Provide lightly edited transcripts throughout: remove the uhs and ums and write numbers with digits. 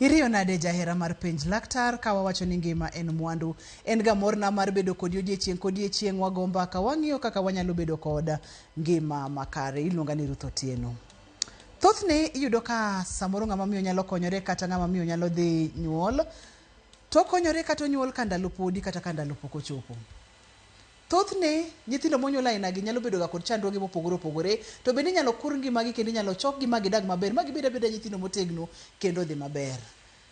Iriyo nade jahera mar penj laktar ka wawacho ni ngima en mwandu. En ga morna mar bedo kod odiechieng' wago mbaka wang'iyo kaka wanyalo bedo kod ngima makare. Iluonga ni Ruth Otieno. Thothne iyudo ka samoro ng'ama miyo nyalo konyore kata ng'ama miyo nyalo dhi nyuol. To konyore kata nyuol ka ndalo podi kata ka ndalo pok ochopo. Thothne nyithindo monyuol aina gi nyalo bedo ga kod chandruoge mopogore opogore, to bende nyalo kur ngimagi kendo nyalo chokgi ma gidag maber, ma gibed abeda nyithindo motegno kendo dhi maber.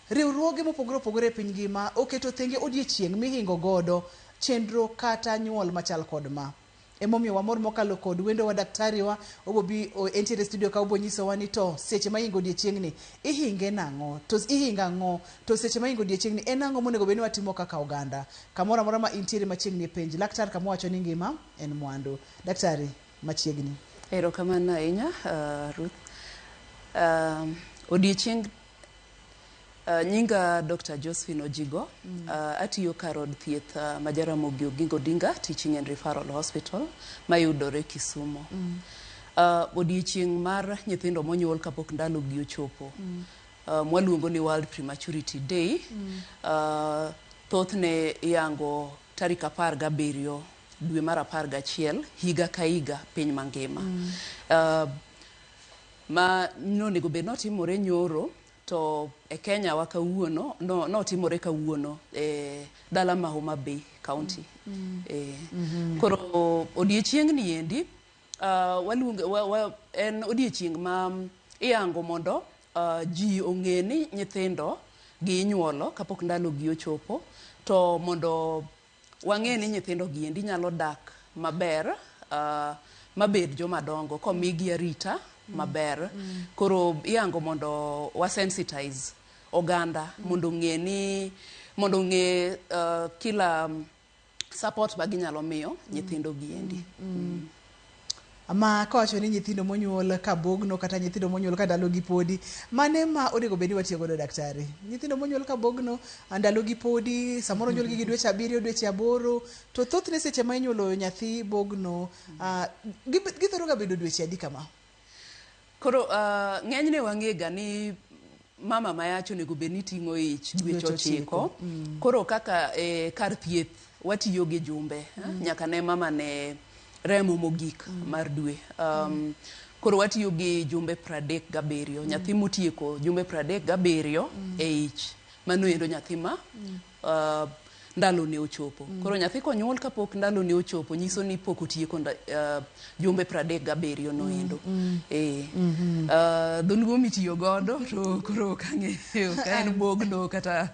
Riwruoge mopogore opogore e piny ngima oketo thenge odiechieng' mihingo godo chenro kata nyuol machal kod ma. Emomiyo wamor mokalo kod wendo wa daktari wa obobi entiere studio ka obonyisowa ni to seche ma hingo odiechieng' ni ihinge nang'o, to ihinga ang'o, to seche ma hingo odiechieng' ni en ang'o monego bed ni watimo kaka oganda. Kamoro amora ma intiere machiegni e penj laktar kama wacho ni ngima en mwandu. Daktari machiegni. Erokamano ahinya Ruth. Odiechieng' nyinga Dr. Josephine Ojigo, atiyo kar od thieth ma Jaramogi Oginga Odinga Teaching and Referral Hospital mayudore Kisumo. Odiechieng' mar nyithindo monyuol kapok ndalogi ochopo, mwaluongo ni World Prematurity Day, thothne iyango tarik 17 dwe mar 11 higa ka higa piny mangima. Ma nonego bed notimore nyoro, to e Kenya wa kawuono notimore kawuono e dala ma Homa Bay County. Koro odiechieng' ni endi waluongo en odiechieng' ma iyango mondo ji ong'e ni nyithindo gi nyuolo kapok ndalogi ochopo, to mondo wang'e ni nyithindo gi endi nyalo dak maber, mabed jomadongo komigi arita maber. Koro iyango mondo wasensitize oganda mondo ng'e kila support ma ginyalo miyo nyithindo gi endi. Ama kawacho ni nyithindo monyuol ka bogno kata nyithindo monyuol ka ndalogi podi, mane ma onego bed ni watiyo godo daktari? Nyithindo monyuol ka bogno ndalogi podi, samoro nyuol gi dweche 7 dweche 8, to thothne seche ma inyuolo nyathi bogno githoro ga bedo dweche adi kama? Koro ng'enyne wang'ega ni mama mayach onego bed ni ting'o ich dweche 9. Koro kaka kar thieth watiyo gi jumbe, nyaka ne mama ne remo mogik mar dwe. Koro watiyo gi jumbe 37. Nyathi motieko jumbe 37 e ich, mano endo nyathi ma ndalo ne ochopo. Koro nyathi konyuol kapok ndalo ne ochopo nyiso ni pok otieko jumbe 37 no endo. Dholuo mitiyo godo to koro kang'eyo ka en bogno kata.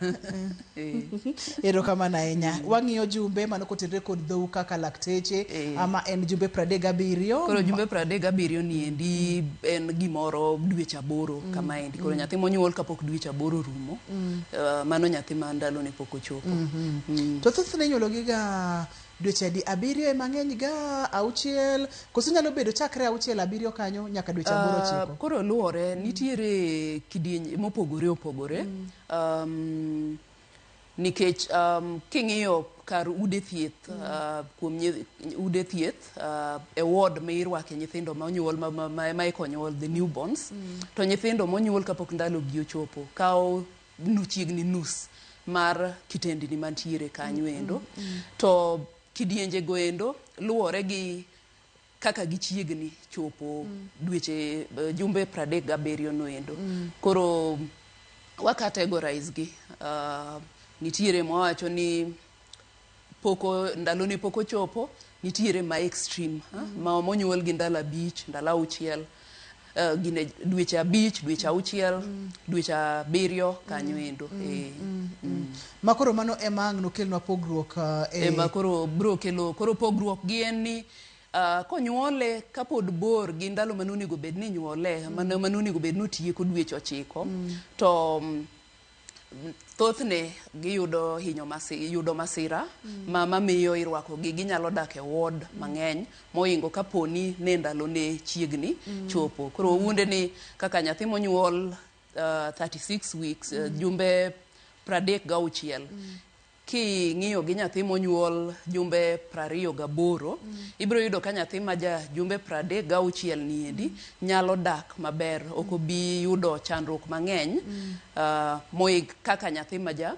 Erokamano ahinya. Wang'iyo jumbe mano kotenore kod dhou kaka lakteche, ama en jumbe 37. Koro jumbe 37 ni endi en gimoro dweche 8 kama endi. Koro nyathi monyuol kapok dweche 8 rumo, mano nyathi ma ndalo ne pok ochopo. To thothne inyuolo gi ga dweche 7 mang'eny ga 6, koso nyalo bedo chakre 6 7 kanyo nyaka dweche 8 9. Koro luore nitiere kidienje mopogore opogore, nikech king'iyo kar ude thieth, kuom ude thieth e ward ma irwake nyithindo monyuol ma ikonyuol, the newborns, to nyithindo monyuol kapok ndalogi ochopo kawo chiegni nus mar kitendni mantiere kanyo endo. To kidienje go endo luore gi kaka gichiegni chopo dweche jumbe 37 no endo. Koro wakategorize gi, nitiere mwawacho ni ndalo ne pok ochopo, nitiere ma extreme, ma monyuol gi ndalo 5, ndalo 6, gine dweche 5, dweche 6, dweche 7 kanyo endo. Makoro mano ema ang' nokelnwa pogruok koro bro kelo pogruok gi en ni konyuole kapod bor gi ndalo manonego bed ni nyuole, manonego bed notieko dweche 9, to thothne giyudo yudo masira ma miyo irwako gi ginyalo dak e ward mang'eny moingo kaponi ne ndalo ne chiegni chopo. Koro wunde ni kaka nyathi monyuol 36 weeks, jumbe 36, king'iyo gi nyathi monyuol jumbe 28, ibiro yudo ka nyathi ma ja jumbe 36 niendi nyalo dak maber, ok obi yudo chandruok mang'eny moig kaka nyathi ma ja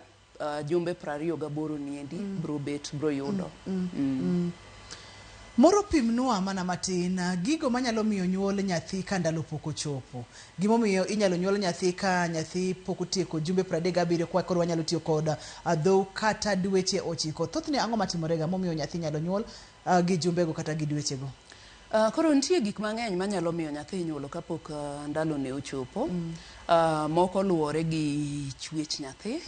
jumbe 28 niendi biro yudo. Moro pimnwa mana matin gigo manyalo miyo nyuol nyathi ka ndalo pok ochopo. Gimomiyo inyalo nyuol nyathi ka nyathi pok otieko jumbe 37 kwa koro wanyalo tiyo kod dhow kata dweche 9. Thothne ang'o matimorega momiyo nyathi nyalo nyuol gi jumbego kata gi dwechego? Koro nitie gik mang'eny manyalo miyo nyathi nyuolo kapok ndalone ochopo. Moko luwore gi chwech nyathi.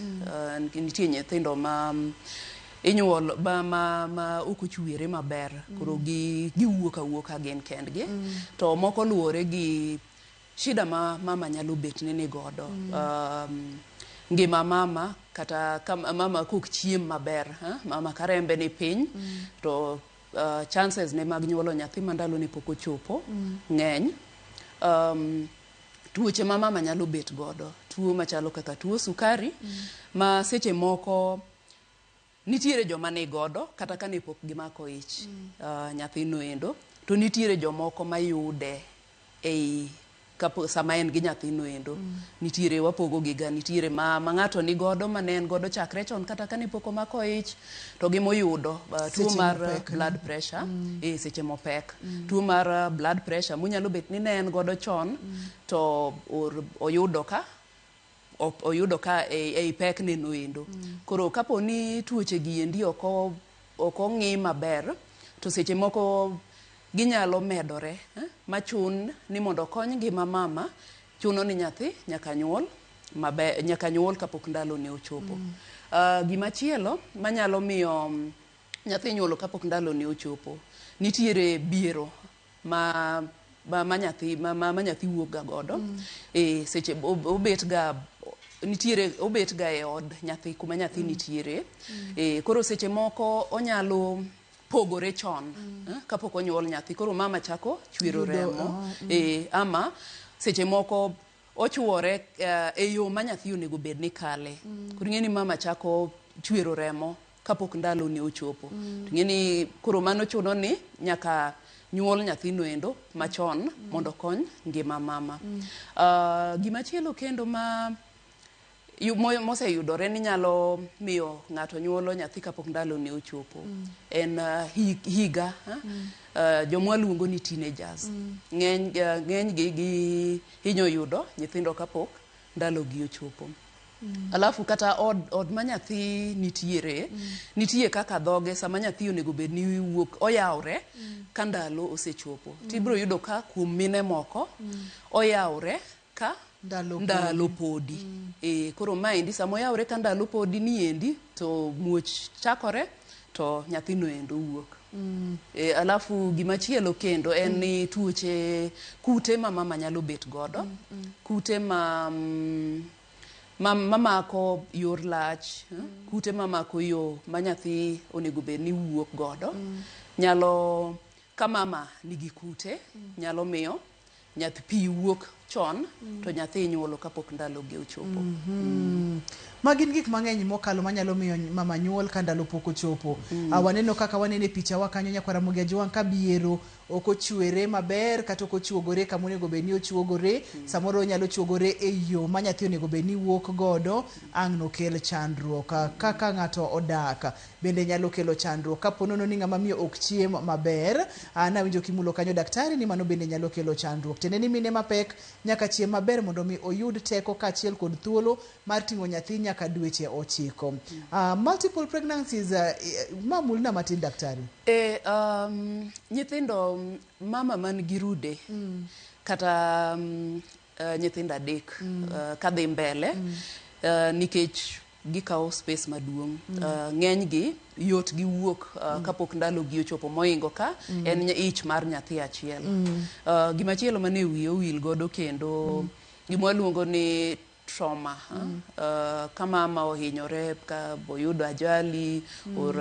Nitie nyithindo ma inyuol ma ok ochwere maber, koro giwuok awuoka gin kendgi. To moko luwore gi shida ma mama nyalo bet ni godo. Ngima mama kata mama kok chiem maber, mama ka rembe ni piny, to chances ne mag nyuolo nyathi ma ndalone pok ochopo ng'eny. Tuoche ma mama nyalo bet godo, tuo machalo kaka tuo sukari, ma seche moko nitiere joma ni godo kata ka ne pok gimako ich nyathino endo, to nitiere jomoko mayude ei sama en gi nyathino endo. Nitiere wapogo giga, nitiere ma ng'ato ni godo ma ne en godo chakre chon kata ka ne pok omako ich, to gimoyudo tuo mar blood pressure seche mopek. Tuo mar blood pressure monyalo bet ni ne en godo chon, to oyudo ka ei pek neno endo. Koro kapo ni tuoche gi endi ok ong'i maber, to seche moko ginyalo medore, machun ni mondo kony ngima mama, chuno ni nyathi nyaka nyuol kapok ndalone ochopo. Gimachielo manyalo miyo nyathi nyuolo kapok ndalone ochopo, nitiere biero ma nyathi wuok ga godo. Seche obet ga e od nyathi kuma nyathi nitiere. Koro seche moko onyalo pogore chon kapok onyuol nyathi, koro mama chako chwero remo. Ama seche moko ochuore e yo ma nyathi onego bed ni kale. Koro ing'e ni mama chako chwero remo kapok ndalone ochopo. Ing'e ni koro mano chuno ni nyaka nyuol nyathino endo machon mondo kony ngima mama. Gimachielo kendo moseyudore ni nyalo miyo ng'ato nyuolo nyathi kapok ndalone ochopo en higa. Jomwa luongo ni teenagers. Ng'eny gi hinyo yudo nyithindo kapok ndalogi ochopo. Alafu kata od ma nyathi nitie kaka dhoge sama nyathi onego bed ni wuok oyawre ka ndalo osechopo. Tibiro yudo ka kuom mine moko oyawre ka ndalo podi. Koro maendi sama oyawre ka ndalo podi niendi, to muoch chakore to nyathino endo wuok. Alafu gimachielo kendo en ni tuoche kute ma mama nyalo bet godo. Kute mamako yor lach, kute mamako yo ma nyathi onego bed ni wuok godo. Nyalo, ka mama nigi kute, nyalo miyo nyathi pi wuok chon, to nyathi nyuolo kapok ndalogi ochopo. Ma gin gik mang'eny mokalo manyalo miyo mama nyuol ka ndalo pok ochopo. Waneno kaka wanene picha wa kanyo nyakwara Mugia Jwang' ka biero ok ochwere maber kata ok ochuogore kama onego bed ni ochuogore. Samoro nyalo chuogore e yo ma nyathi onego bed ni wuok godo, ang' nokel chandruok. Kaka ng'ato odak bende nyalo kelo chandruok. Kapo nono ni ng'ama miyo ok chiem maber, nawinjo kimulo kanyo daktari ni mano bende nyalo kelo chandruok. Tende ni mine mapek nyaka chiem maber mondo mi oyud teko kaachiel kod thuolo mar ting'o nyathi nyaka dweche 9. Multiple pregnancies, mamulna matin daktari. Nyithindo mama man gi rude kata nyithindo adek kadhi mbele, nikech gikawo space maduong'. Ng'eny gi yot gi wuok kapok ndalogi ochopo moingo ka en ich mar nyathi achiel. Gimachielo mane wiye owil godo kendo gima luongo ni trauma. Ka mama ohinyore, ka boyudo ajali, or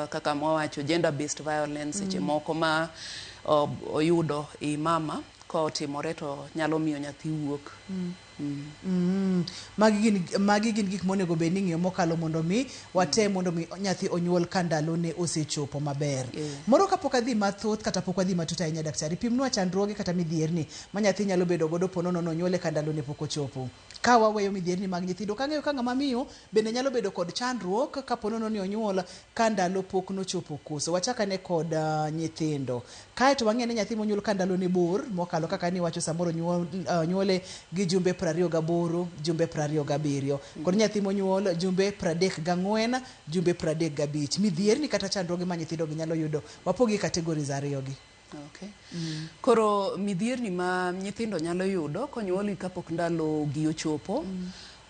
kaka mwawacho gender based violence, seche moko ma oyudo i mama ka otimore to nyalo miyo nyathi wuok Magi gin gik monego bed ni ng'iyo mokalo mondo mi watem mondo mi nyathi onyuol ka ndalone osechopo maber. Moro kapok adhi mathoth kata pok adhi matut ahinya daktari, pimnwa chandruoge kata midhierni ma nyathi nyalo bedo godo po nono nonyuole ka ndalone pok ochopo. Ka waweyo midhierni mag nyithindo, kang'eyo ka ng'ama miyo bende nyalo bedo kod chandruok ka po nono ni onyuol ka ndalo pok nochopo koso. Wachakane kod nyithindo. Kaeto wang'e ni nyathi monyuol ka ndalone bor mokalo kaka ni wacho samoro nyuole gi jumbe 28, jumbe 27. Kod nyathi monyuol jumbe 34, jumbe 35. Midhierni kata chandruoge ma nyithindo gi nyalo yudo wapogi categories ariyogi. Okay. Koro midhierni ma nyithindo nyalo yudo konyuoli kapok ndalo gi ochopo.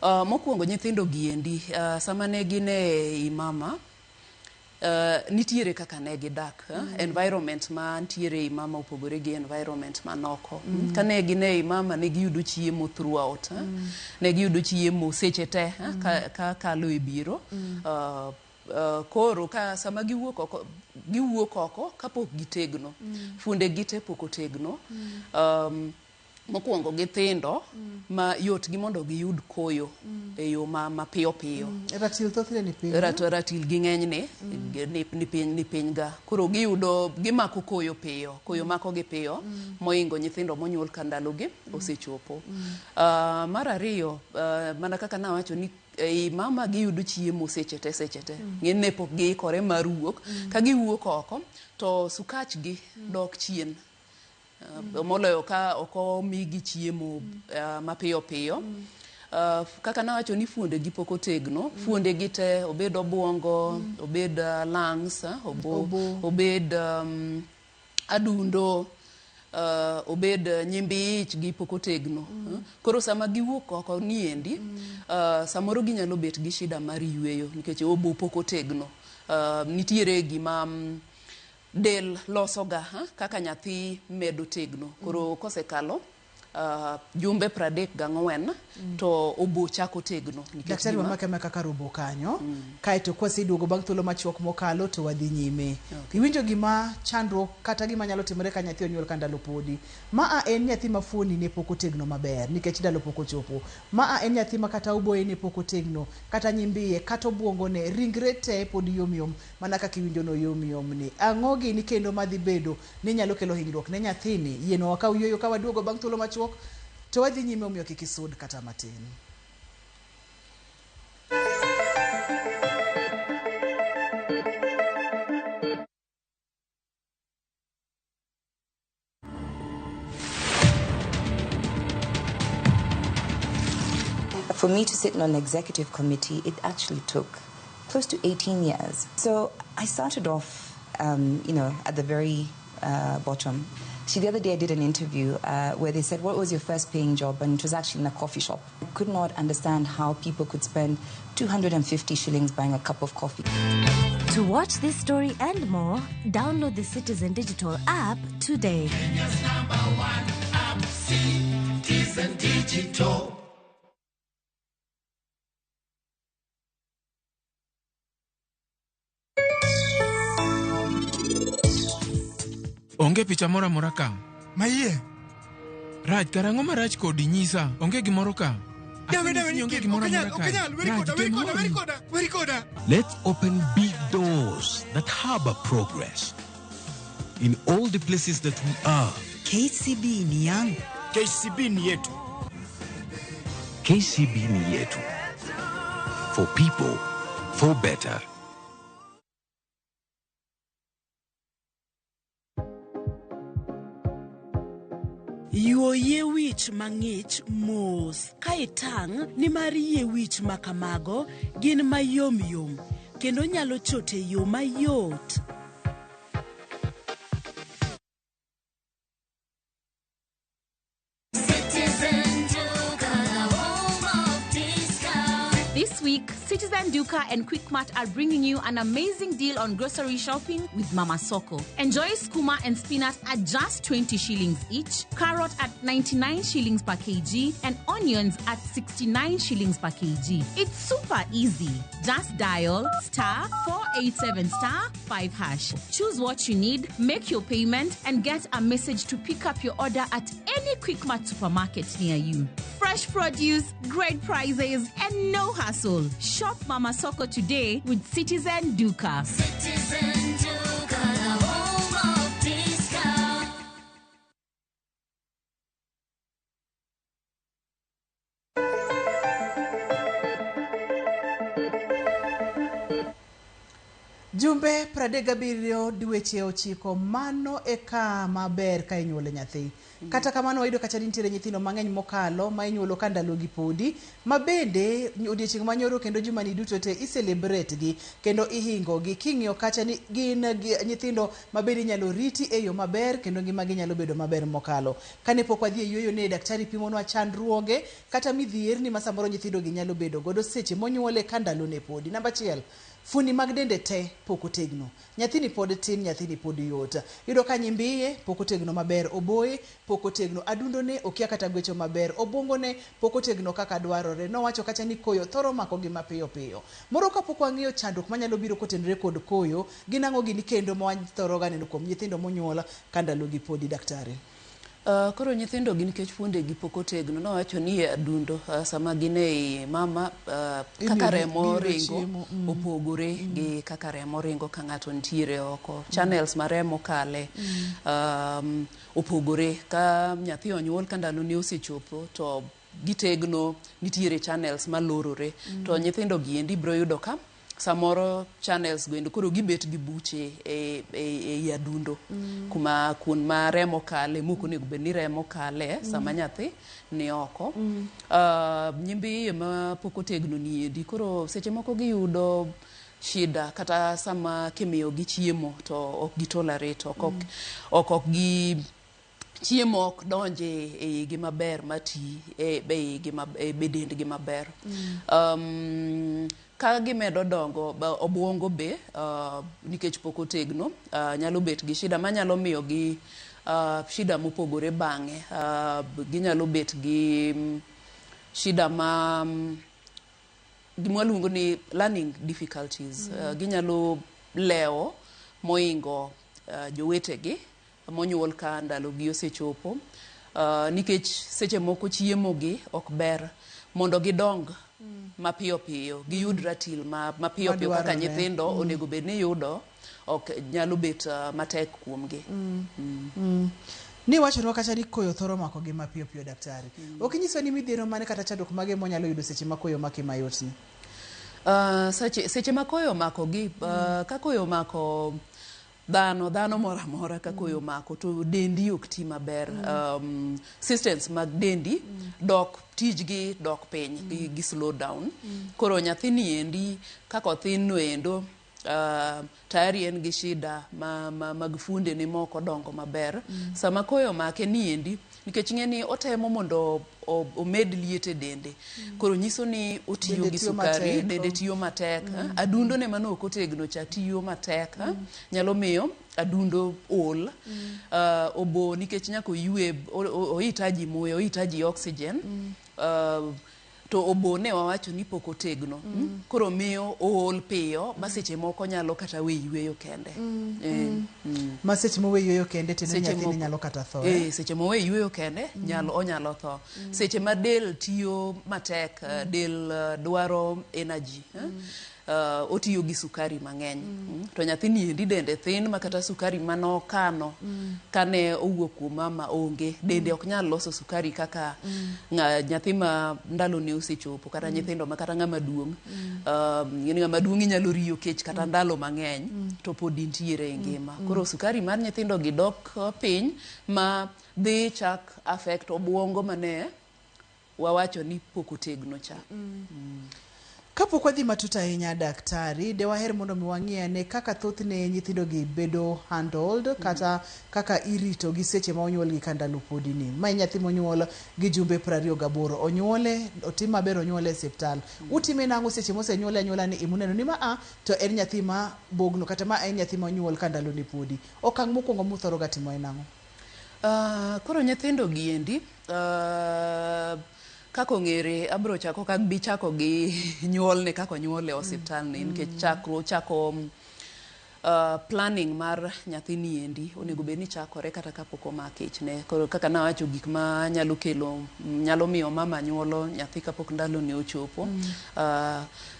Mokwongo nyithindo giendi sama ne gin e mama nitiere kaka ne gidak. Environment ma nitiere mama opogore gi environment manoko. Kane gin e mama ne giyudo chiemo throughout. Ne giyudo chiemo seche te ka kalo e biro. Koro ka sama giwuok oko kapok gitegno. Funde gite pok otegno. Mokwongo githindo ma yot gi mondo giyud koyo e yo ma piyo piyo. Ratil thothne ni piny. Ratil gi ng'enyne ni piny ga. Koro gimako koyo piyo. Koyo mako gi piyo moingo nyithindo monyuol ka ndalogi osechopo. Mar ariyo, mana kaka nawacho ni mama giyudo chiemo seche te. Ng'enne pok giikore mar wuok. Ka giwuok oko to sukach gi dok chien. Moloyo ka oko migi chiemo mapiyo piyo. Kaka nawacho ni fuonde gi pok otegno. Fuonde gi te obed obwongo, obed lungs, obed adundo, obed nyimbi ich gi pok otegno. Koro sama giwuok oko niendi, samoro ginyalo bet gi shida mar yweyo nikech obo pok otegno. Nitiere gima del losoga kaka nyathi medo tegno. Koro kosekalo jumbe 34 to obo chako tegno. Daktari wamake kaka robo kanyo. Kaeto kwasiduogo bang' thuolo machuok mokalo to wadhi nyime. Iwinjo gima chandruok kata gima nyalo timore ka nyathi onyuol ka ndalo podi. Ma en nyathi ma fuoni ne pok otegno maber nikech ndalo pok ochopo. Ma en nyathi ma kata oboye ne pok otegno, kata nyimbiye, kata obwongo ne, ringre te pod yomyom mana kaka iwinjo no yomyom ni. Ang'o gini kendo madhi bedo ni nyalo kelo hinyruok ne nyathini? Yieno wakaw yueyo ka waduogo bang' thuolo machuok to wadhi nyime omiyo kik isud kata matin. For me to sit on an executive committee, it actually took close to 18 years. So I started off, at the very bottom. See, the other day I did an interview where they said, what was your first paying job? And it was actually in a coffee shop. I could not understand how people could spend 250 shillings buying a cup of coffee. To watch this story and more, download the Citizen Digital app today. Kenya's #1 app, Citizen Digital. Onge picha mora mora ka. Maiye. Raj, karango marach kodi nyisa. Onge gimoro ka. Let's open big doors that harbor progress. In all the places that we are. KCB ni yangu. KCB ni yetu. KCB ni yetu. For people, for better. Yuoye wich mang'ich mos ka itang' ni mar yie wich makamago gin mayom yom kendo nyalo chote yo mayot. This week, Citizen Duka and Quickmart are bringing you an amazing deal on grocery shopping with Mama Soko. Enjoy skuma and spinach at just 20 shillings each, carrot at 99 shillings per kg, and onions at 69 shillings per kg. It's super easy. Just dial *487 #5. Choose what you need, make your payment, and get a message to pick up your order at any Quickmart supermarket near you. Fresh produce, great prices, and no hassle. Shop Mama Soko today with Citizen Duka. Citizen Duka, the home of discount. Jumbe 37 dweche 9 mano eka maber ka inyuolo nyathi. Kata kamano wayudo kacha nitiere nyithindo mang'eny mokalo ma inyuolo ka ndalo gi podi, ma bende odiechieng' manyoro kendo jumani duto te i-celebrate gi kendo ihingo gi. King'iyo kacha ni gin nyithindo ma bende inyalo riti e yo maber kendo ngimagi nyalo bedo maber mokalo. Kane pok wadhi e yueyo ne daktari pimonwa chandruoge kata midhierni ma samoro nyithindo gi nyalo bedo godo seche monyuole ka ndalo ne podi. Namba 1, fuoni mag dende te pok otegno. Nyathini pod tin, nyathini pod yot. Yudo ka nyimbiye pok otegno maber, oboye pok otegno, adundone okia kata gwecho maber, obwongone pok otegno kaka dwarore. Nowacho kacha ni koyo thoro mako gi mapiyo piyo. Moro kapok wang'iyo chandruok manyalo biro kotenore kod koyo, ginang'o gini kendo ma wathoro ga neno kuom nyithindo monyuol ka ndalo gi podi, daktari? Koro nyithindo gi nikech fuonde gi pok otegno, nowacho ni adundo sama gin ei mama kaka remo ringo opogore gi kaka remo ringo ka ng'ato nitiere oko. Channels ma remo kale opogore. Ka nyathi onyuol ka ndalo ne osechopo to gitegno, nitiere channels ma lorore. To nyithindo gi endi biro yudo ka samoro channels goendo koro gibet gi buche e adundo kuma kun ma remo kale moko nego bed ni remo kale sama nyathi ni oko. Nyimbi ma pok otegno ni endi koro seche moko giyudo shida kata sama kimiyo gi chiemo to ok gitolerate, ok gi chiemo ok donje e gi maber mati e dendgi maber. Ka gimedo dongo, obwongo be nikech pok otegno nyalo bet gi shida manyalo miyo gi shida mopogore bang'e. Ginyalo bet gi shida ma gima waluongo ni learning difficulties. Ginyalo lewo moingo jowetegi monyuol ka ndalo gi osechopo, nikech seche moko chiemo gi ok ber mondo gidong mapiyo piyo, giyud ratil mapiyo piyo kaka nyithindo onego bed ni yudo, ok nyalo bet matek kuomgi. Ni wachonwa kacha ni koyo thoro mako gi mapiyo piyo, daktari. Ok inyiso ni midhiero mane kata chandruok mage monyalo yudo seche ma koyo maki mayot ni? Seche ma koyo mako gi, ka koyo mako dhano mora mora, ka koyo mako to dendi ok ti maber. Systems mag dendi tijgi dok piny, gi slow down. Koro nyathini endi kako thin no endo tayari en gi shida mag fuonde ne moko dongo maber. Sama koyo make ni endi, nikech ng'eni otemo mondo omed liete dende, koro nyiso ni otiyo gi sukari, dende tiyo matek. Adundo ne mano ok otegno cha tiyo matek, nyalo miyo adundo ol. Obo nikech nyaka oyue, ohitaji muya, ohitaji oxygen. To obo ne wawacho ni pok otegno, koro miyo ool piyo, ma seche moko nyalo kata we yueyo kende. Ma seche mo we yueyo kende tene nyathini nyalo kata tho. Seche mo we yueyo kende onyalo tho. Seche ma del tiyo matek, del dwaro energy, otiyo gi sukari mang'eny. To nyathini endi dende thin ma kata sukari manokano kane owuok kuom mama onge, dende ok nyal loso sukari kaka nyathi ma ndalo ne osechopo, kata nyithindo ma kata ng'ama duong'. Ng'ama duong' inyalo riyo kech kata ndalo mang'eny to pod intiere e ngima. Koro sukari mar nyithindo gi dok piny ma dhi chak affect obwongo mane wawacho ni pok otegno cha. Kapok wadhi matut ahinya, daktari, de waher mondo mi wang'iye ne kaka thothne nyithindo gi bedo handled kata kaka irito gi seche ma onyuol gi ka ndalo podi ni. Ma nyathi monyuol gi jumbe 28, onyuole otim maber, onyuole e osiptal. Utime nang'o seche mosenyuole anyuola ni imuneno ni to en nyathi ma bogno kata ma en nyathi monyuol ka ndalo ne podi? Okang' mokwongo muthoro ga timo en ang'o? Koro nyithindo gi endi kako ng'ere, abro chako kak bi chako gi nyuolne kako nyuole e osiptal ni, nikech chako planning mar nyathini endi onego bed ni chakore kata kapok omak ich ne. Koro kaka nawacho gik ma nyalo miyo mama nyuolo nyathi kapok ndalo ne ochopo.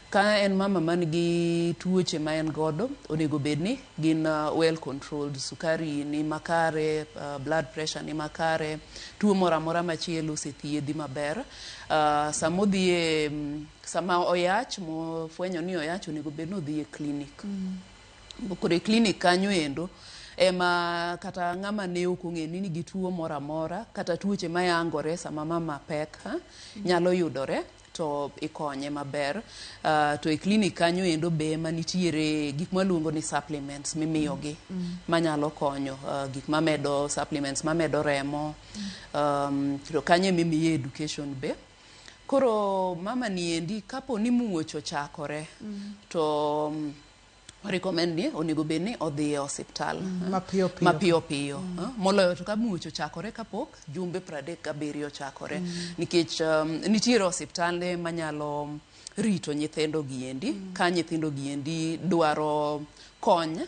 Ka en mama man gi tuoche ma en godo, onego bed ni gin well controlled. Sukari ni makare, blood pressure ni makare, tuo moro amora machielo osethiedhi maber. Sama oyach, mofwenyo ni oyach, onego bed ni odhi e clinic. Kore clinic kanyo endo ema kata ng'ama ne ok ong'e ni nigi tuo moro amora kata tuoche mayangore sama mama pek nyalo yudore to ikonye maber. To e clinic kanyo endo be ema nitiere gik maluongo ni supplements mimiyogi manyalo konyo, gik mamedo supplements mamedo remo, to kanyo mimiye education be. Koro mama ni endi kapo ni muoch ochakore to recommend ni onego bed ni odhi e osiptal mapiyo piyo. Moloyo to ka muoch ochakore kapok jumbe 37 ochakore. Nikech nitiere osiptande manyalo rito nyithindo gi endi ka nyithindo gi endi dwaro kony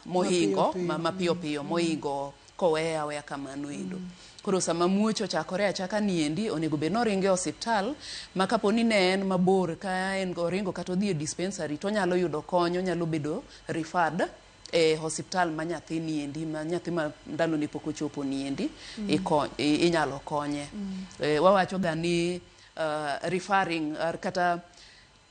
mohingo mapiyo piyo mohingo kowe aweya kamano endo. Koro sama muoch ochakore achaka ni endi onego bed ni oringe osiptal ma kapo ni ne en mabor ka en oringo kata odhi e dispensary to nyalo yudo kony, nyalo bedo referred e hospital ma nyathi ni endi, ma nyathi ma ndalo ne pok ochopo ni endi inyalo konye. Wawacho ga ni referring kata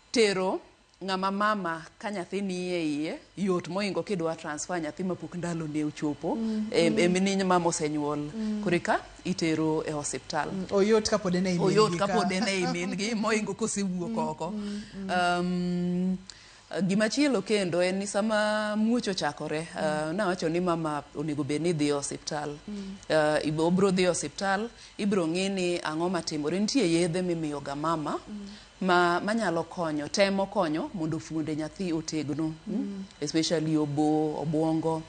tero ng'ama mama ka nyathi ni e iye yot mohingo kidwa transfer nyathi mapok ndalo ne ochopo emini mama osenyuol koreka itero e hospital. Oyot kapod en e imin oyot kapod en e imin gi mohingo kosewuok oko. Gimachielo kendo en ni sama muoch ochakore, nawacho ni mama onego bed ni dhi e osiptal. Obro dhi e osiptal, ibro ng'i ni ang'o matimore. Nitie yedhe mimiyo ga mama manyalo konyo, temo konyo mondo fuonde nyathi otegno, especially obwongo.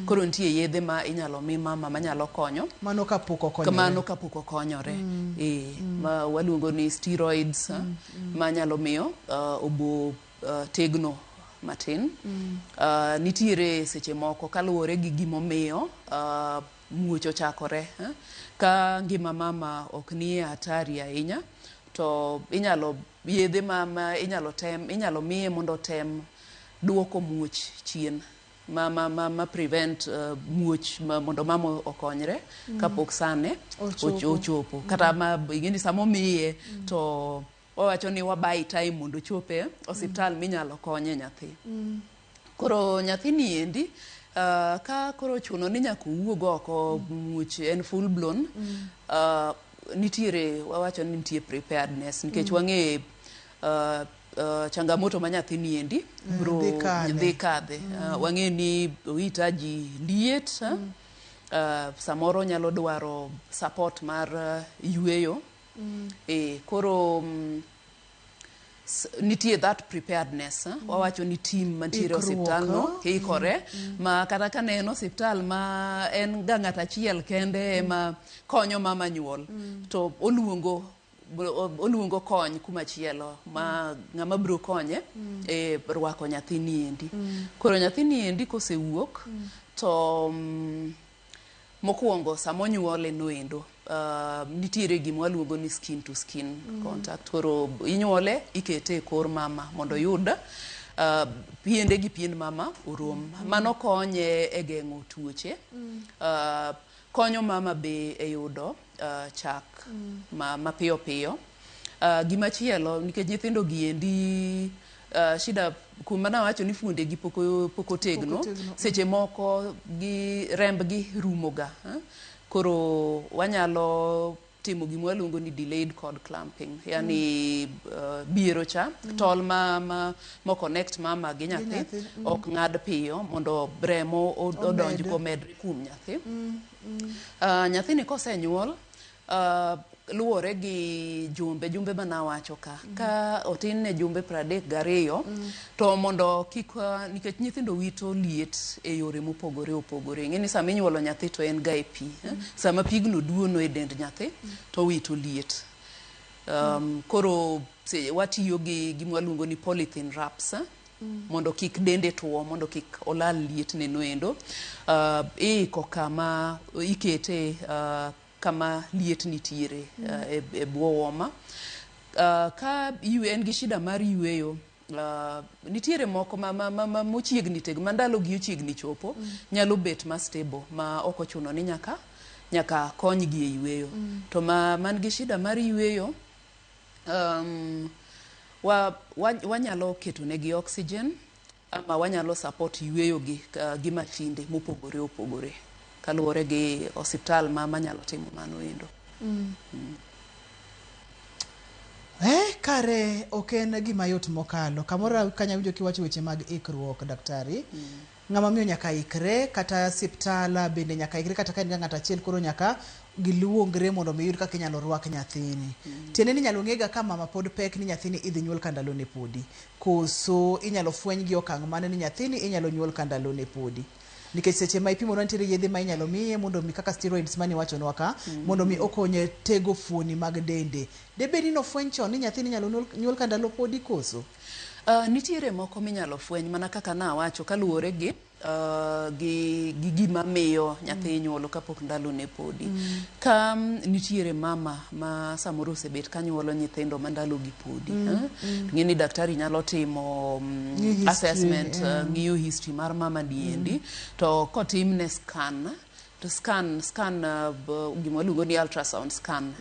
Koro nitie yedhe ma inyalo mi mama manyalo konyo. Mano kapok okonyore. Ma waluongo ni steroids manyalo miyo obo tegno matin. Nitiere seche moko kaluwore gi gimomiyo muoch ochakore. Ka ngima mama ok nie hatari ahinya, to yedhe inyalo miye mondo tem duoko muoch chien ma prevent muoch mondo mama okonyre kapok sane ochopo. Kata ingeni samo miye to wawacho ni wabai time mondo chope osiptal minyalo konye nyathi. Koro nyathi ni endi ka koro chuno ni nyaka wuog oko muoch en full blown, wawacho ni nitie preparedness nikech wang'e changamoto ma nyathi ni endi bro dhi kadhe. Wang'e ni ohitaji liet, samoro nyalo dwaro support mar yueyo. Koro nitie that preparedness. Wawacho ni team mantiere osiptal no ikore ma kata ka ne en osiptal ma en ga ng'at achiel kende ma konyo mama nyuol to oluongo kony kumachielo ma ng'ama bro konye e rwako nyathi ni endi. Koro nyathi ni endi kosewuok to mokwongo sama onyuole noendo nitiere gima waluongo ni skin to skin contact. Koro inyuole ikete e kor mama mondo yud piende gi pien mama orom. Mano konye e geng'o tuoche, konyo mama be e yudo chak mapiyo piyo. Gimachielo nikech nyithindo gi endi shida kuma nawacho ni fuonde gi pok otegno, seche moko rembgi rumoga. Koro wanyalo timo gima waluongo ni delayed cord clamping, yani biero cha tol ma connect mama gi nyathi ok ng'ad piyo mondo remo odonj komedre kuom nyathi. Nyathini kosenyuol luwore gi jumbe manawacho ka otin ne jumbe 32 to mondo kik nikech nyithindo wito liet e yore mopogore opogore. Ng'eni sama inyuolo nyathi to en ga e pi, sama pigno duono e dend nyathi to wito liet. Koro watiyo gi gima waluongo ni polythene wraps mondo kik dende tuo, mondo kik olal liet neno endo. Iko kama ikete kama liet nitiere e bwo woma. Ka en gi shida mar yweyo, nitiere moko mochiegni tego mandalo gi ochiegni chopo, nyalo bet ma stable ma ok ochuno ni nyaka konygi e yweyo. To man gi shida mar yweyo, wanyalo keto negi oxygen ama wanyalo support yweyo gi matinde mopogore opogore kaluwore gi osiptal manyalo timo mano endo. Kare ok en gima yot mokalo. Kamoro kanyawinjo kiwacho weche mag ikruok, daktari. Ng'ama miyo nyaka ikre, kata siptala bende nyaka ikre, kata ka en ng'ato achiel koro nyaka giluongre mondo miyud kaka inyalo rwak nyathini. Tiende ni inyalo ng'ega ka mama pod pek ni nyathini idhi nyuol ka ndalone podi. Koso inyalo fweny gi okang' mane ni nyathini inyalo nyuol ka ndalone podi. Nikech seche ma ipimo nitiere yedhe ma inyalo miye mondo mi kaka steroids mani wachonwa ka, mondo mi okonye tego fuoni mag dende. Debed ni nofweny chon ni nyathini inyalo nyuol ka ndalo podi koso? Nitiere moko minyalo fweny mana kaka nawacho kaluwore gi gima miyo nyathi nyuolo kapok ndalo ne podi. Ka nitiere mama ma samoro osebet ka nyuolo nyithindo ma ndalo gi podi, ng'eni daktari nyalo timo assessment, ng'iyo history mar mama niendi, to kotimne scan, to scan gima luongo ni ultrasound scan,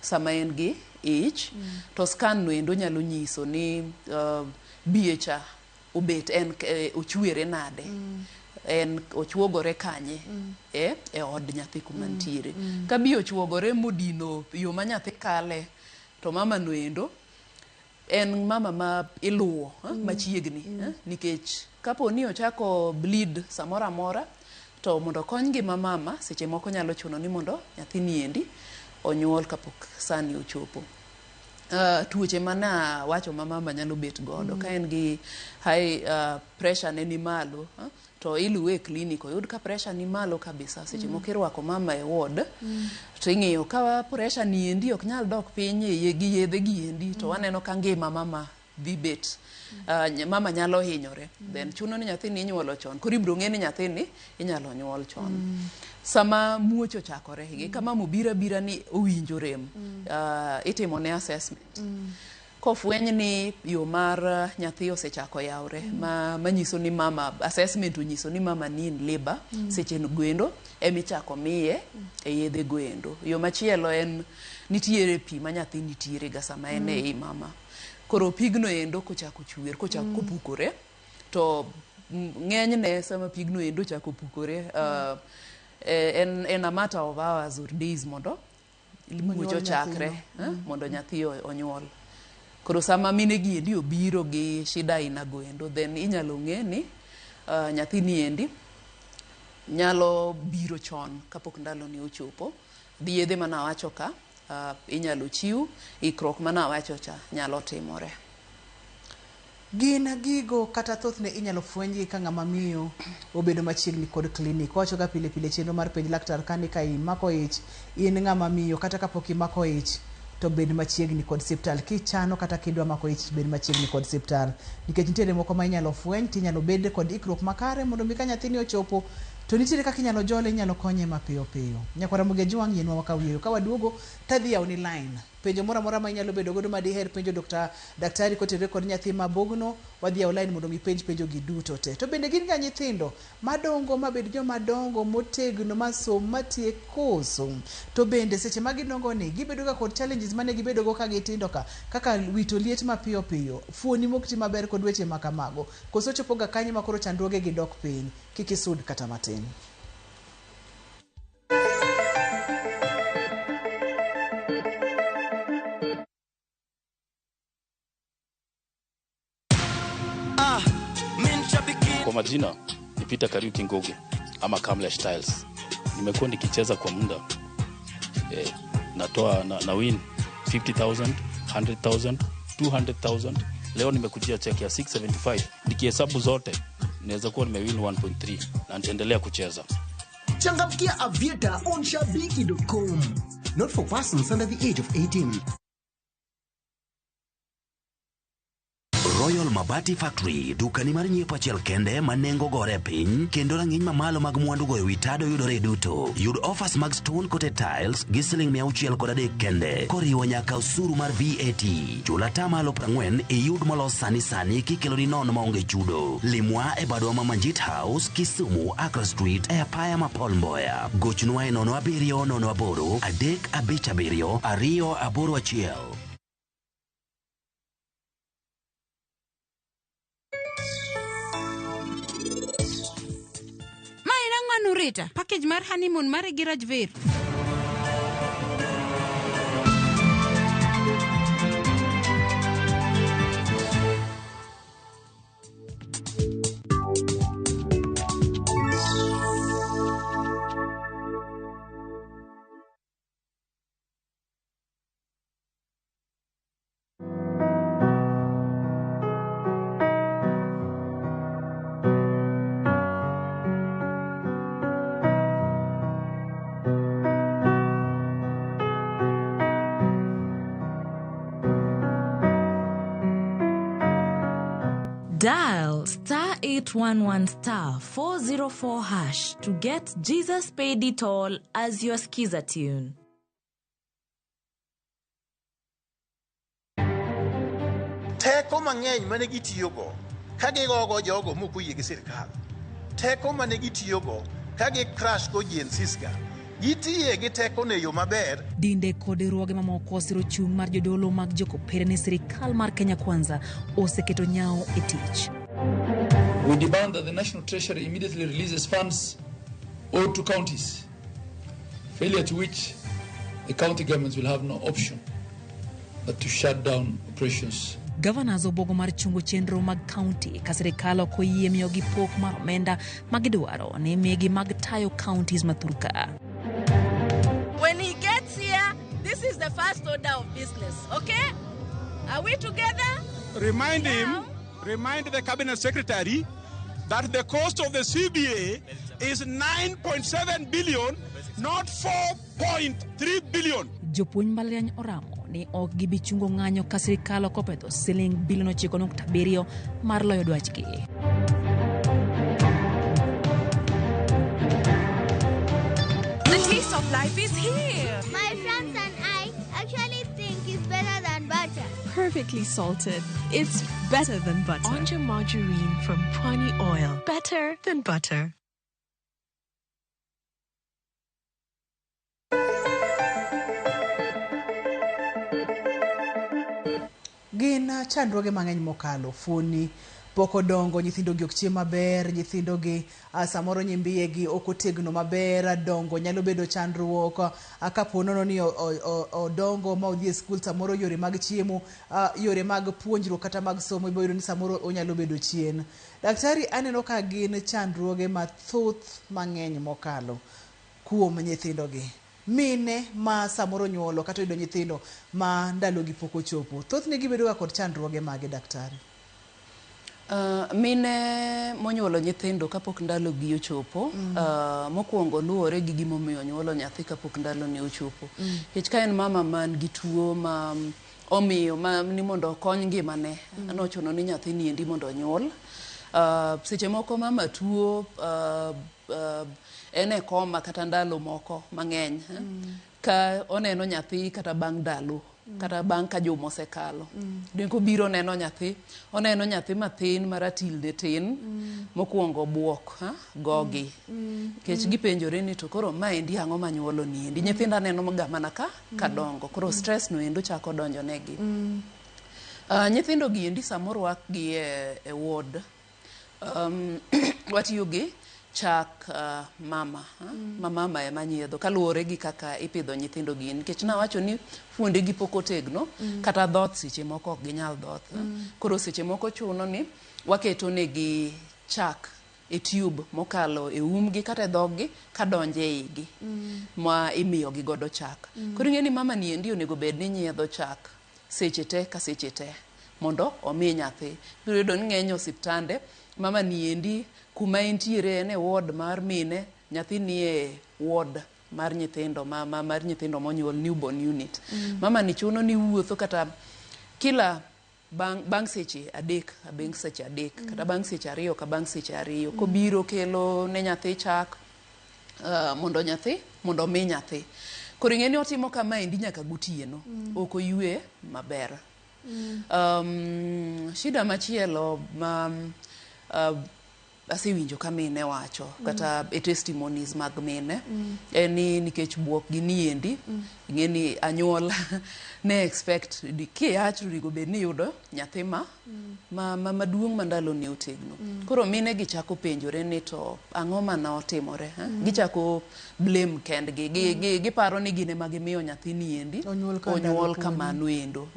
sama en gi ich, to scan no endo nyalo nyiso ni BHA obet ochwere nade, ochwogore kanye e od nyathi kuma ntiere. Ka bi ochwogore modino yo ma nyathi kale, to mama no endo en mama ma iluwo machiegni, nikech kapo ni ochako bleed samora mora, to mondo kony ngima mama seche moko nyalo chuno ni mondo nyathi niendi onyuol kapok sani ochopo. Tuoche mana wacho ma mama nyalo bet godo, ka en gi high pressure ne ni malo, to iluwe e clinic oyud ka pressure ni malo kabisa. Seche moko irwako mama e ward, to ing'iyo ka pressure ni endi ok nyal dok piny gi yedhe gi endi, to waneno ka ngima mama dhi bet, mama nyalo hinyore, then chuno ni nyathini inyuolo chon. Koro ibiro ng'e ni nyathini inyalo nyuol chon. Sama muocho chakore, kama mobira ni owinjo rem, itimo ne assessment. Kofweny ni yo mar nyathi osechako yawre, manyiso ni mama, assessment onyiso ni mama ni in labor, seche gwendo emichako miye e yedhe gwendo. Yo machielo en nitiere pi ma nyathi nitiere ga sama en e mama. Koro pigno endo kochako chwer, kochako kopukore, to ng'enyne sama pigno endo chako pukore, en a matter of hours or days mondo muocho chakre, mondo nyathi onyuol. Koro sama mine gi endi obiro gi shida ina goendo, then inyalo ng'e ni nyathi ni endi nyalo biro chon kapok ndalo ni ochopo. Dhi yedhe mana wacho ka inyalo chiw, ikruok mana wacho cha nyalo timore. Gina gigo kata thothne inyalo fwenyi ka ng'ama miyo obedo machiegni kod klinik. Wacho ga pile chenro mar penj laktar kani ka imako ich, in ng'ama miyo kata kapok imako ich, to bed machiegni kod siptal. Kichano kata kidwa mako ich, bed machiegni kod siptal. Nikech nitiere moko ma inyalo fweny, tinyalo bed kod ikruok makare mondo mi ka nyathini ochopo, to nitiere kaka inyalo jole, inyalo konye mapiyo piyo. Nyakwara Muge Jwang' yienwa wakawiyo. Ka waduogo tadhi yaw ni line. Penjo mora mora ma inyalo bedo godo madiher penjo daktari kotenore kod nyathi mabugno, wadhi yaw line mondo mi penjo gi duto te. To bende gin ga nyithindo madongo mabed joma dongo motegno masom matiek koso. To bende seche ma gidongo ni gibedo ga kod challenges mane gibedo go ka gitindo ka, kaka wito liet mapiyo piyo, fuoni mokti maber kod weche makamago. Koso chopo ga kanye makoro chandruoge gi dok piny, kikisud kata matin. Kwa majina ni Peter Kariuki Ngoge ama Kamlesh Styles. Nimekuwa nikicheza kwa muda. Natoa na win 50,000, 100,000, 200,000. Leo nimekujia check ya 675. Nikihesabu zote naweza kuwa nimewin 1.3 na nitaendelea kucheza. Changamkia Aviator on shabiki.com. Not for persons under the age of 18. Royal Mabati Factory, dukani mar nyiepo achiel kende ma nengo gore piny kendo rang'iny mamalo mag mwandu go ewi tado yudore duto. Yud offers mag stone coated tiles gi siling' kende koriwo nyaka osuru mar VAT. Chula tamalo 40 iyud molos sani sani kikelo ni nono maonge chudo. Limwa e badwa ma Manjit House, Kisumu, Accra Street e apaya ma Paul Mboya. Gochnwa e 0708 357 281. Rita, package mar honeymoon mar gi Rajveer. Dial *811*404# to get Jesus Paid It All as your skiza tune. Teko mang'eny mane gitiyogo ka gigogo jogo mokoyie gi sirkal. Teko mane gitiyogo ka gi crash go GNCSGA. Gitiye gi teko ne yo maber. Dinde kod riwruoge mamoko osiro chung' mar jodolo mag jokopere ne sirkal mar Kenya Kwanza oseketo nyao e tich. We demand that the National Treasury immediately releases funds owed to counties, failure to which the county governments will have no option but to shut down operations. Governors obogo mar chungo chenro mag county ka sirkal ok oyie miyogi pok mar omenda magidwaro ne migi mag tayo counties mathurka. When he gets here, this is the first order of business, okay? Are we together? Remind the cabinet secretary that the cost of the CBA is 9.7 billion, not 4.3 billion. Jopuonj mbalariany oramo ni ok gibi chungo ng'anyo ka sirkal okopedho siling bilion 9.7 mar loyo dwachgi. The taste of life is here. My friends and I actually think it's better than butter. Perfectly salted. It's better than butter. Onja margarine from Pwani Oil. Better than butter. Gin chandruoge mang'eny mokalo fuoni pok odongo, nyithindo gi ok chiem maber, nyithindo gi samoro nyimbiye gi ok otegno maber, dongo nyalo bedo chandruok kapo nono ni odongo ma odhi e skul, samoro yore mag chiemo, yore mag puonjruok kata mag somo ibo ni samoro onyalo bedo chien. Daktari, aneno ka gin chandruoge mathoth mang'eny mokalo kuom nyithindo gi. Mine ma samoro nyuolo kata yudo nyithindo ma ndalo gi pok ochopo, thoth ne gibedo kod chandruoge mage daktari? Mine monyuolo nyithindo kapok ndalo gi ochopo, mokwongo luwore gi gimomiyo nyuolo nyathi kapok ndalo ne ochopo. Kech ka en mama man gi tuo ma omiyo ni mondo okony ngimane, nochuno ni nyathi ni endi mondo onyuol. Seche moko mama tuo ene koma kata ndalo moko mang'eny, ka oneno nyathi kata bang' ndalo kata bang' ka juma osekalo. Denko biro neno nyathi, oneno nyathi mathin maratil ne tin, mokwongo buok gogi. Kech gipenjore ni to koro ma endi ang'o manyuolo ni endi. Nyithinda neno ga mana ka dongo, koro stress no endo chako donjo negi. Nyithindo gi endi samoro wak gi e ward. Watiyo gi chak mama ema nyiedho kaluwore gi kaka ipidho nyithindo gi, nikech nawacho ni fuonde gi pok otegno kata dhoth seche moko ok ginyal dhoth. Koro seche moko chuno ni waketo negi chak e tube mokalo e umgi kata e dhoggi kadonje e igi ma imiyo gi godo chak. Koro ing'e ni mama ni endi onego bed ni nyiedho chak seche te ka seche te mondo omi nyathi. Biro yudo ni ng'eny osiptande mama ni endi kuma entiere ne ward mar mine, nyathi ni e ward mar nyithindo mar nyithindo monyuol, newborn unit. Mama ni chuno ni wuotho kata kila bang' seche adek kata bang' seche ariyo ka bang' seche ariyo kobiro kelo ne nyathi chak mondo mi nyathi. Koro ing'eni otimo kamaendi nyaka gotieno, ok oywe maber. Shida machielo ma asewinjo ka mine wacho kata e testimonies mag mine en ni nikech buok gi niendi ing'eni anyuola ne expect kiyach rigo bed ni yudo nyathi maduong' mandalo ne otegno. Koro mine gi chako penjore ni to ang'o mana otimore, gichako blame kendgi, giparo ni gine ma gimiyo nyathi niendi onyuol kamano endo.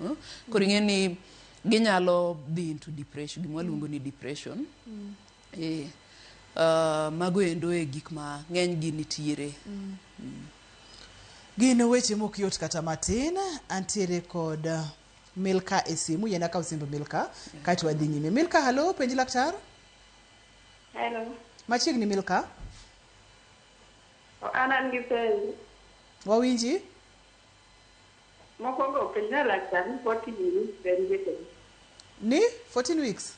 Koro ing'eni ginyalo dhi into depression, gima waluongo ni depression. Mago endo e gik ma ng'eny gi nitiere. Gin weche mok yot kata matin. Antiere kod Milka e simu, yena ka usimbo Milka kati wadhi nyime. Milka, halo, penji laktar. Hello. Machiegni Milka. Anan gi penji. Wawinji? Mokwongo penjna laktar ni 40 weeks en weche. Ni 14 weeks?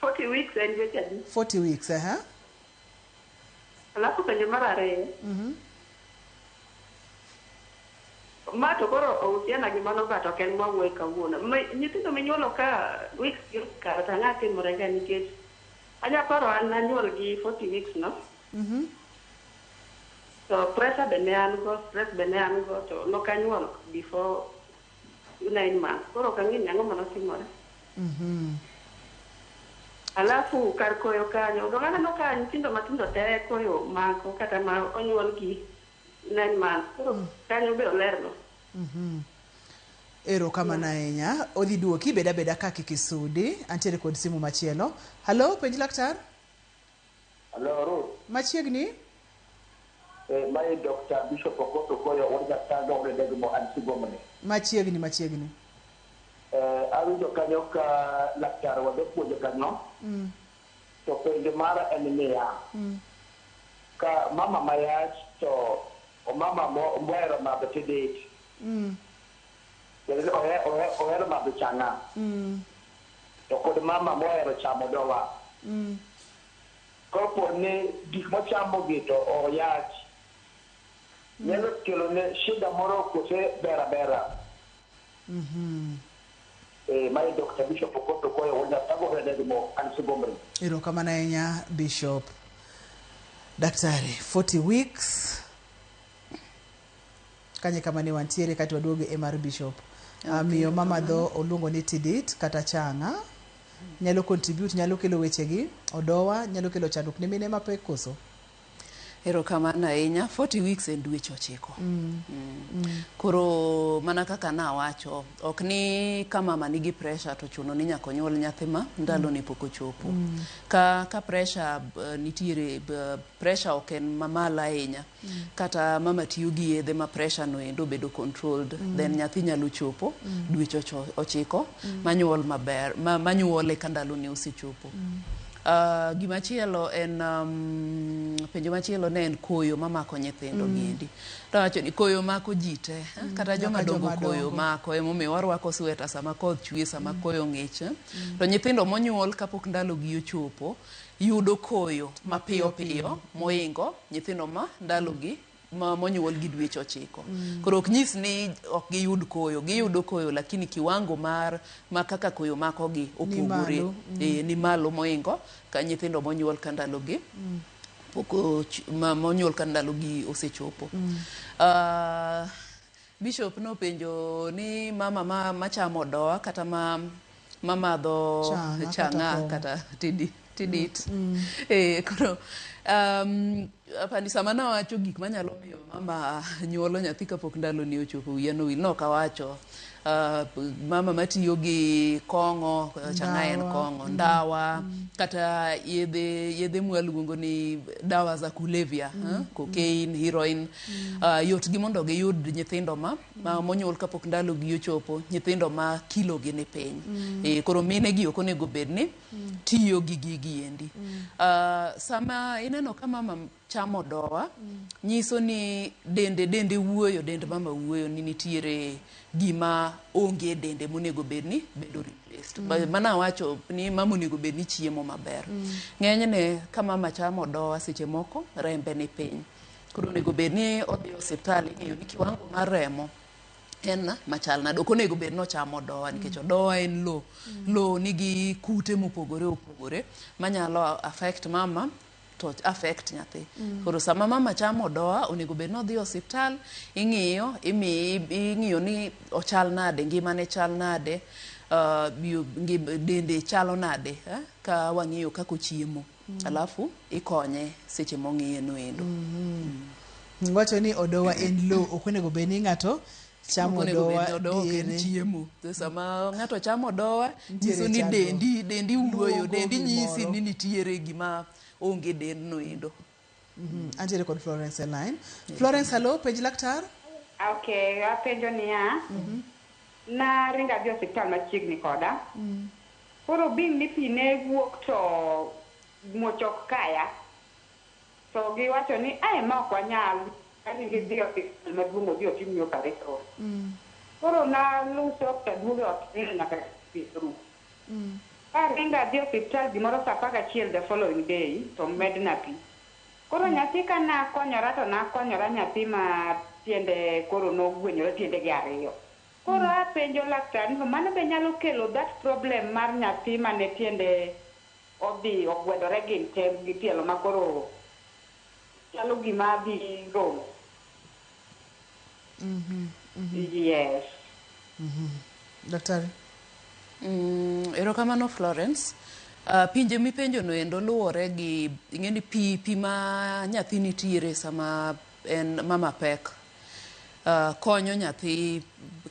40 weeks en weche. 40 weeks, Alafu penjo mar ariyo. Ma to koro ousiana gi mano ba to ken mawuoyo kawuono. Nyithindo minyuolo ka weeks gi kar to ang'o timore ga nikech anya paro an nanyuol gi 40 weeks no. So pressure be ne an go, stress be ne an go, to nokanyuol before 9 months. Koro kang'e ni ang'o manotimore. Alafu kar koyo kanyo, dong aneno ka nyithindo matindo te koyo mako kata ma onyuol gi 9 months. Koro kanyo be olerno. Ero kamano ahinya. Odhi duoki beda beda ka kikisudi. Antiere kod simu machielo. Halo, penji laktar. Halo, Ruth. Machiegni? Mai Dr. Bishop Okoto Koyo wonga tanga ore degmo ansigomne. Machiegni. Awinjo kanyo ka laktar wado puonjo kanyo. To penjo mara en niya. Ka mama mayach to o mama mwero mabete date. Ohero mabe changa. To kod mama mwero chamo dowa. Kopo ne gik mochamo gi to oyach. Nyalo kelo ne shida moro kose bera. Mai Dr. Bishop Okoto Koyo wonga tago redegmo ansigomre. Ero kamano ahinya Bishop. Daktari, 40 weeks. Kanye kama ne wantiere kati waduogo e mar Bishop. Miyo mama dho oluongo ni tidit kata changa. Nyalo contribute, nyalo kelo wechegi. Odowa, nyalo kelo chandruok ne mine mapek koso. Ero kamano ahinya, 40 weeks en dweche 9. Koro mana kaka nawacho, ok ni ka mama nigi pressure to chuno ni nyaka onyuol nyathi ma ndalo ne pok ochopo. Ka pressure nitiere, pressure ok en mamalo ahinya. Kata mama tiyo gi yedhe ma pressure no endo bedo controlled, then nyathi nyalo chopo dweche 9 manyuol maber, manyuole ka ndalo ne osechopo. Gimachielo en penjo machielo ne en koyo mamako nyithindo giendi. To wacho ni koyo mako jite, kata joma dongo koyo mako, emomiyo warwako sweta sama koth chwe, sama koyo ng'ich. To nyithindo monyuol kapok ndalo gi ochopo yudo koyo mapiyo moingo nyithindo ma ndalo gi monyuol gi dweche 9. Koro ok nyis ni ok giyud koyo, giyudo koyo lakini kiwango mar kaka koyo mako gi opogore. Ni malo moingo ka nyithindo monyuol ka ndalo gi poko monyuol ka ndalo gi osechopo. Bishop no penjo ni mama machamo doa kata mama dho changa kata tidit. Koro apani sama nawacho gik manyalo miyo mama nyuolo nyathi kapok ndalo ne ochopo wiya no wil, nokawacho mama matiyo gi kong'o, changa en kong'o, ndawa, kata yedhe mwaluongo ni dawa za kulevya, cocaine, heroin, yot gi mondo giyud nyithindo monyuol kapok ndalo gi ochopo, nyithindo ma kilo gi ni piny. Koro mine gi ok onego bed ni tiyo gi gigi endi. Sama ineno ka mama chamo doa nyiso ni dende wuoyo, dend mama wuoyo ni nitiere gima onge dende monego bedni bedo replaced. Mana wacho ni mama onego bedni chiemo maber. Ng'enyne ka mama chamo doa seche moko rembe ni piny. Koro onego bedni odhi osiptal ing'iyo ni kiwango mar remo en machal nade. Ok onego bed nochamo doa nikech doa en lo. Lo nigi kute mopogore opogore manyalo affect mama to affect nyathi. Koro sama mama chamo doa onego bed nodhi osiptal ing'iyo ni ochal nade, ngimane chal nade, dende chalo nade ka wang'iyo kako chiemo. Alafu ikonye seche mong'iye noendo. Wacho ni odowa en lo, ok onego bed ni ng'ato chamo doa en chiemo. Sama ng'ato chamo doa nyiso ni dendi wuoyo, dendi nyisi ni nitiere gima onge dend noendo. Antiere kod Florence line. Florence, hello, penj laktar. Okay, apenjo niya. Na ringa dhi osiptal machiegni koda. Koro bing ni pi ne wuok to mochok kaya. So giwacho ni ma ok wanyal aringi dhi osiptal maduong' odhi otimni operation. Koro na luso taduogo otimni nyaka pitru. Ringa dhi osiptal gimoro sa 11 the following day to medna pi. Koro nyathi ka nakonyora to nakonyora nyathi ma tiende koro nogwenyore tiende gi ariyo. Koro apenjo laktar ni mano be nyalo kelo that problem mar nyathi mane tiende odhi ogwedore gi tem gi tielo ma koro chalo gima dhi romo. Yes. Daktari. Erokamano Florence. Pinje mipenjo noendo luwore gi ing'eni pi ma nyathi nitiere sama en mama pek. Konyo nyathi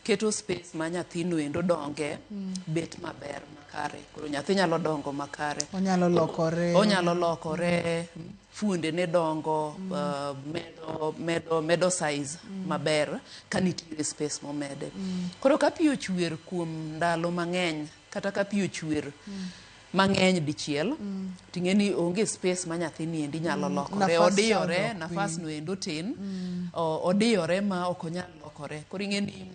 keto space ma nyathi noendo donge bet maber makare. Koro nyathi nyalo dongo makare. Onyalo lokore. Fuonde ne dongo, medo size maber ka nitiere space momede. Koro ka pi ochwer kuom ndalo mang'eny kata ka pi ochwer mang'eny dichiel ting'eni onge space ma nyathi niendi nyalo lokore, odiyore, nafas noendo tin, odiyore ma ok onyal lokore. Koro ing'eni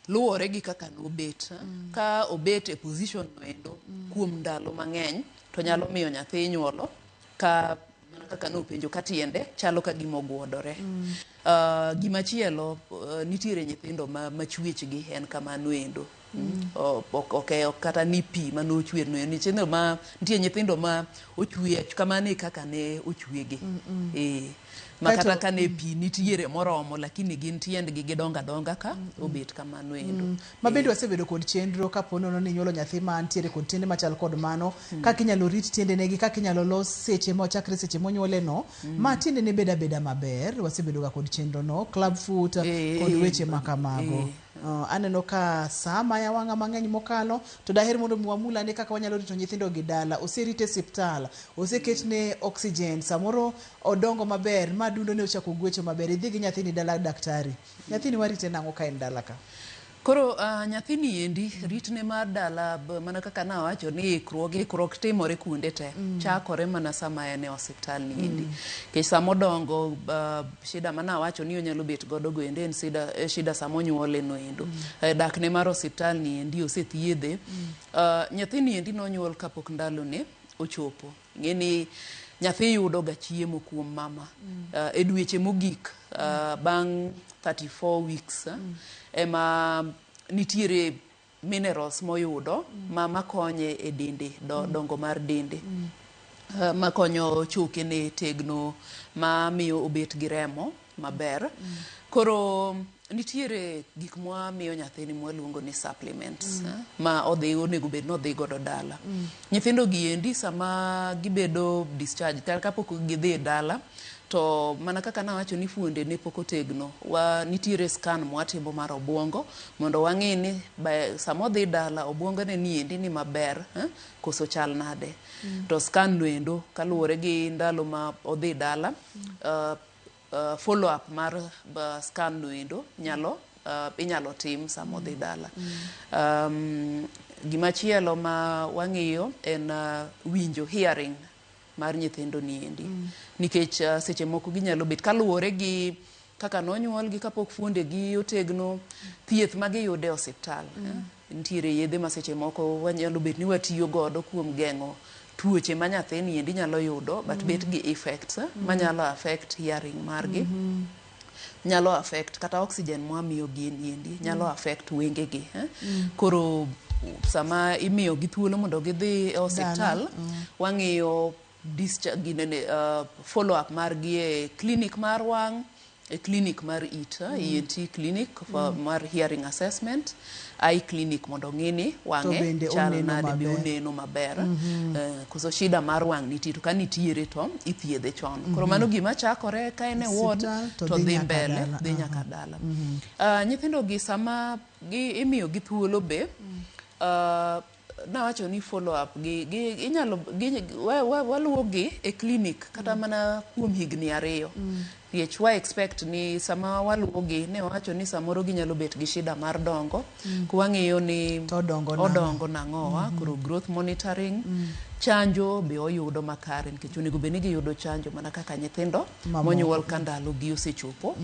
luwore gi kaka nobet. Ka obet e position noendo kuom ndalo mang'eny to nyalo miyo nyathi nyuolo kaka nopenjo ka tiende chalo ka gima ogwodore. Gimachielo nitiere nyithindo ma chwechgi en kama noendo. Ok kata ni pi ma nochwer noendo. Nitie nyithindo ma ochwe kamane kaka ne ochwegi. Ma kata ka ne pi nitiere moromo lakini gin tiendgi gidonga donga ka obet kama noendo. Ma bende wasebedo kod chenro ka ponono ni nyuolo nyathi ma nitiere kod tiende machal kod mano, kaka inyalo rit tiendene, kaka inyalo los seche mochakre seche monyuole no, ma tiendene beda maber. Wasebedo ga kod chenro no, club foot kod weche makamago. Aneno ka saa maya wanga mang'eny mokalo to daher mondo mwamula ne kaka wanyalo rito nyithindo gi dala. Oserite osiptal, oseketne oxygen, samoro odongo maber ma dundo ne ochako gwecho maber. Idhi gi nyathini dala daktari. Nyathini warite nang'o ka en dala ka? Koro nyathini endi ritne mar dala mana kaka nawacho ni ikruok timore kuonde te. Chakore mana sama en e osiptal ni endi. Kech sama odongo shida mana wacho ni onyalo bet godo goende en shida sama onyuole noendo. Dakne mar osiptal ni endi osethiedhe. Nyathini endi nonyuol kapok ndalone ochopo. Ng'eni nyathi yudo ga chiemo kuom mama. E dweche mogik bang' 34 weeks ema nitiere minerals moyudo ma konye e dende, dongo mar dende. Ma konyo choke ne tegno, ma miyo obet gi remo maber. Koro nitiere gik miyo nyathini mwaluongo ni supplements ma onego bed nodhi godo dala. Nyithindo gi endi sama gibedo discharge kata kapok gidhi dala to mana kaka nawacho ni fuonde ne pok otegno, nitiere scan mwatimo mar obwongo mondo wang'e ni sama odhi dala obwongo ne niendi ni maber koso chal nade. To scan noendo kaluwore gi ndalo ma odhi dala follow up mar scan noendo inyalo tim sama odhi dala. Gimachielo ma wang'iyo en winjo, hearing. mar nyithindo ni endi nikech seche moko ginyalo bet kaluwore gi kaka nonyuol gi kapok fuonde gi otegno thieth ma giyude osiptal nitiere yedhe ma seche moko wanyalo bet ni watiyo godo kuom geng'o tuoche ma nyathini endi nyalo yudo but bet gi effects manyalo affect hearing margi nyalo affect kata oxygen mwamiyo gi endi nyalo affect wengegi koro sama imiyo gi thuolo mondo gidhi e osiptal wang'iyo follow up margi e clinic mar wang' e clinic mar it ENT clinic mar hearing assessment eye clinic mondo ng'ini wang'e chal nade be oneno maber koso shida mar wang' nitie to ka nitiere to ithiedhe chon koro mano gima chakore ka en e ward to dhi mbele dhi nyaka dala nyithindo gi sama imiyo gi thuolo be nawacho ni follow up inyalo waluwo gi e clinic kata mana kuom higni 2 nikech wa expect ni sama waluwo gi ne wacho ni samoro ginyalo bet gi shida mar dongo kwang'iyo ni odongo nang'owa koro growth monitoring chanjo be oyudo makare nikech onego bed ni giyudo chanjo mana kaka nyithindo monyuol ka ndalo gi osechopo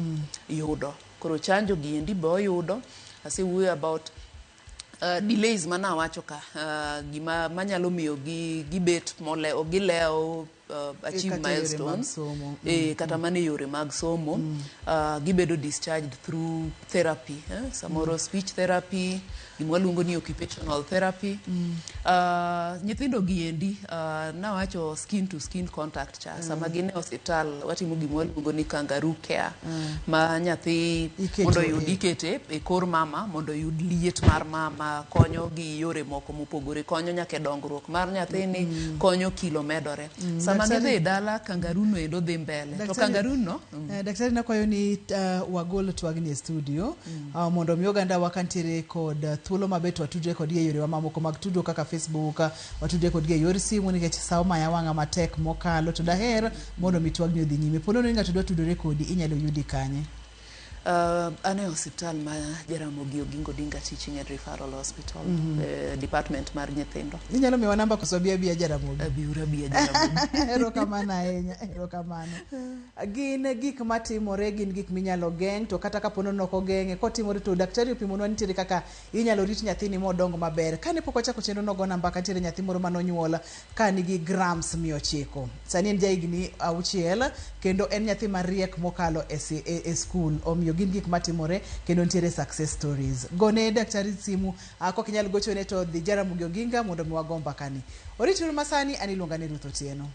yudo koro chanjo gi endi be oyudo asewuoyo about delays mana wacho ka gima manyalo miyo gibet moleo gilewo achieve milestones kata mana yore mag somo gibedo discharged through therapy samoro speech therapy gimwaluongo ni occupational therapy nyithindo gi endi nawacho skin to skin contact cha sama gin e hospital watimo gimwaluongo ni kangaroo care ma nyathi mondo yud ikete e kor mama mondo yud liet mar mama konyo gi yore moko mopogore konyo nyaka dongruok mar nyathini konyo kilo medore sama gidhi dala kangaroo no endo dhi mbele to kangaroo no daktari nakwayo ni wagol twagni e studio mondo mi oganda wakantiere kod thuolo mabet watudre kod yore wa mamoko mag tudo kaka Facebook watudre kod ge yor simu nikech sawo maya wanga matek mokalo to daher mondo mi twagni odhi nyime pono ni ng'ato dwa tudore kodi inyalo yudi kanye ane hospital ma Jaramogi Oginga Odinga Teaching and Referral Hospital department mar nyithindo inyalo miwa namba kosobia bia Jaramogi abiura bia Jaramogi erokamano ahinya erokamano gin gik matimore gin gik minyalo geng' to kata kapono noko geng'e kotimore to daktari opimonwa nitiere kaka inyalo rit nyathini modong maber kane pok ochako chenro nogo namba kantiere nyathi moro manonyuola ka nigi grams 900 sani en jahigni 6 kendo en nyathi mariek mokalo e school omiyo gin gik matimore kendo nitiere success stories gone daktari simu kok inyalo gochone to dhi Jaramogi Oginga mondo mi wagomba kani orituru masani aniluonga ni Ruth Otieno.